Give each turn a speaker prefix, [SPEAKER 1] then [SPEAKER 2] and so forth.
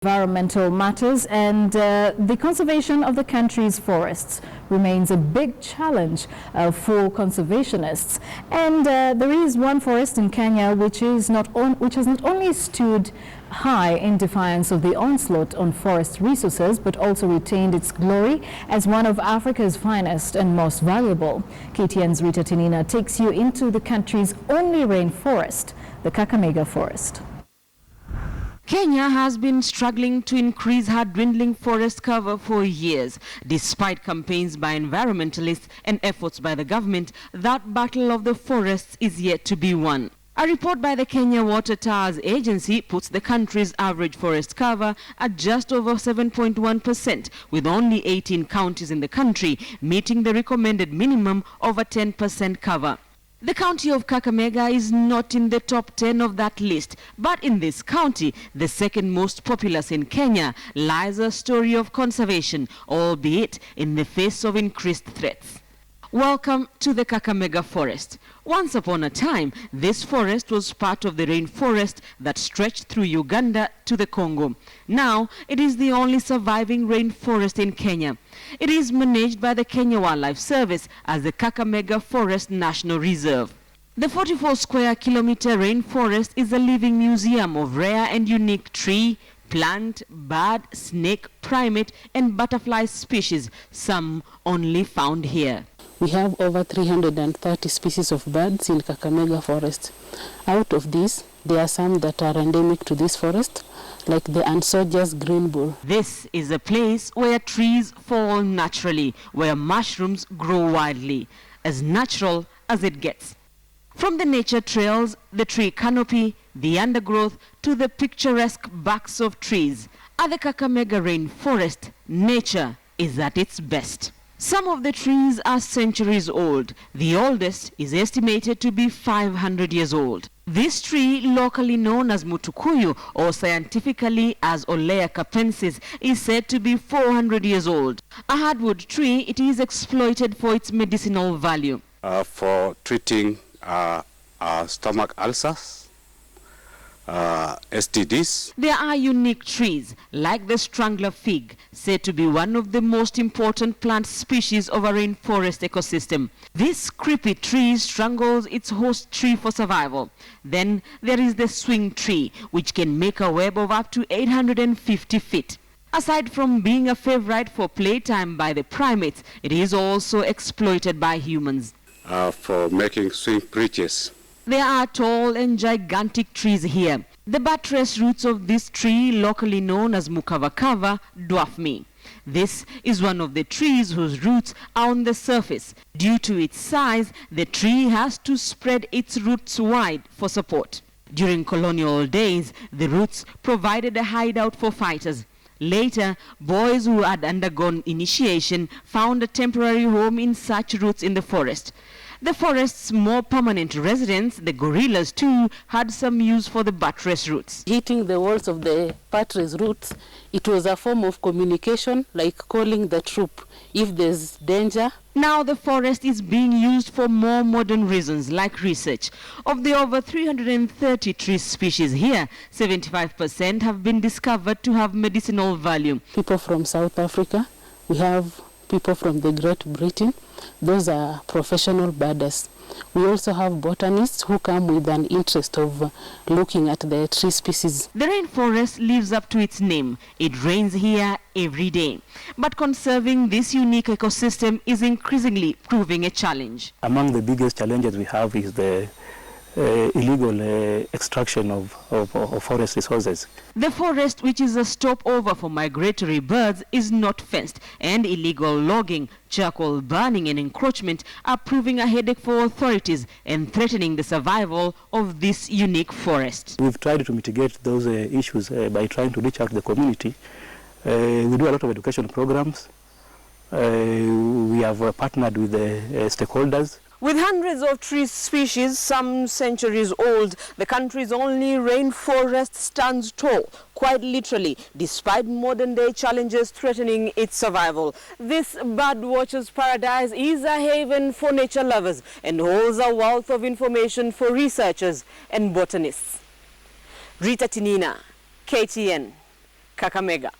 [SPEAKER 1] Environmental matters and the conservation of the country's forests remains a big challenge for conservationists. And there is one forest in Kenya which has not only stood high in defiance of the onslaught on forest resources, but also retained its glory as one of Africa's finest and most valuable. KTN's Rita Tinina takes you into the country's only rainforest, the Kakamega Forest.
[SPEAKER 2] Kenya has been struggling to increase her dwindling forest cover for years. Despite campaigns by environmentalists and efforts by the government, that battle of the forests is yet to be won. A report by the Kenya Water Towers Agency puts the country's average forest cover at just over 7.1%, with only 18 counties in the country meeting the recommended minimum of a 10% cover. The county of Kakamega is not in the top 10 of that list, but in this county, the second most populous in Kenya, lies a story of conservation, albeit in the face of increased threats. Welcome to the Kakamega Forest. Once upon a time, this forest was part of the rainforest that stretched through Uganda to the Congo. Now, it is the only surviving rainforest in Kenya. It is managed by the Kenya Wildlife Service as the Kakamega Forest National Reserve. The 44-square-kilometer rainforest is a living museum of rare and unique tree, plant, bird, snake, primate, and butterfly species, some only found here.
[SPEAKER 3] We have over 330 species of birds in Kakamega Forest. Out of these, there are some that are endemic to this forest, like the Ansoj's green bull.
[SPEAKER 2] This is a place where trees fall naturally, where mushrooms grow wildly, as natural as it gets. From the nature trails, the tree canopy, the undergrowth, to the picturesque backs of trees, at the Kakamega rainforest, nature is at its best. Some of the trees are centuries old. The oldest is estimated to be 500 years old. This tree, locally known as Mutukuyu or scientifically as Olea capensis, is said to be 400 years old. A hardwood tree, it is exploited for its medicinal value.
[SPEAKER 4] For treating stomach ulcers, STDs.
[SPEAKER 2] There are unique trees, like the strangler fig, said to be one of the most important plant species of a rainforest ecosystem. This creepy tree strangles its host tree for survival. Then there is the swing tree, which can make a web of up to 850 feet. Aside from being a favorite for playtime by the primates, it is also exploited by humans.
[SPEAKER 4] For making swing bridges.
[SPEAKER 2] There are tall and gigantic trees here. The buttress roots of this tree, locally known as mukavakava, dwarf me. This is one of the trees whose roots are on the surface. Due to its size, the tree has to spread its roots wide for support. During colonial days, the roots provided a hideout for fighters. Later, boys who had undergone initiation found a temporary home in such roots in the forest. The forest's more permanent residents, the gorillas too, had some use for the buttress roots.
[SPEAKER 3] Hitting the walls of the buttress roots, it was a form of communication, like calling the troop if there's danger.
[SPEAKER 2] Now the forest is being used for more modern reasons, like research. Of the over 330 tree species here, 75% have been discovered to have medicinal value.
[SPEAKER 3] People from South Africa, we have people from the Great Britain. Those are professional birders. We also have botanists who come with an interest of looking at the tree species.
[SPEAKER 2] The rainforest lives up to its name. It rains here every day. But conserving this unique ecosystem is increasingly proving a challenge.
[SPEAKER 5] Among the biggest challenges we have is the illegal extraction of forest resources.
[SPEAKER 2] The forest, which is a stopover for migratory birds, is not fenced, and illegal logging, charcoal burning and encroachment are proving a headache for authorities and threatening the survival of this unique forest.
[SPEAKER 5] We've tried to mitigate those issues by trying to reach out to the community. We do a lot of education programs. We have partnered with the stakeholders.
[SPEAKER 2] With hundreds of tree species, some centuries old, the country's only rainforest stands tall, quite literally, despite modern-day challenges threatening its survival. This birdwatcher's paradise is a haven for nature lovers and holds a wealth of information for researchers and botanists. Rita Tinina, KTN, Kakamega.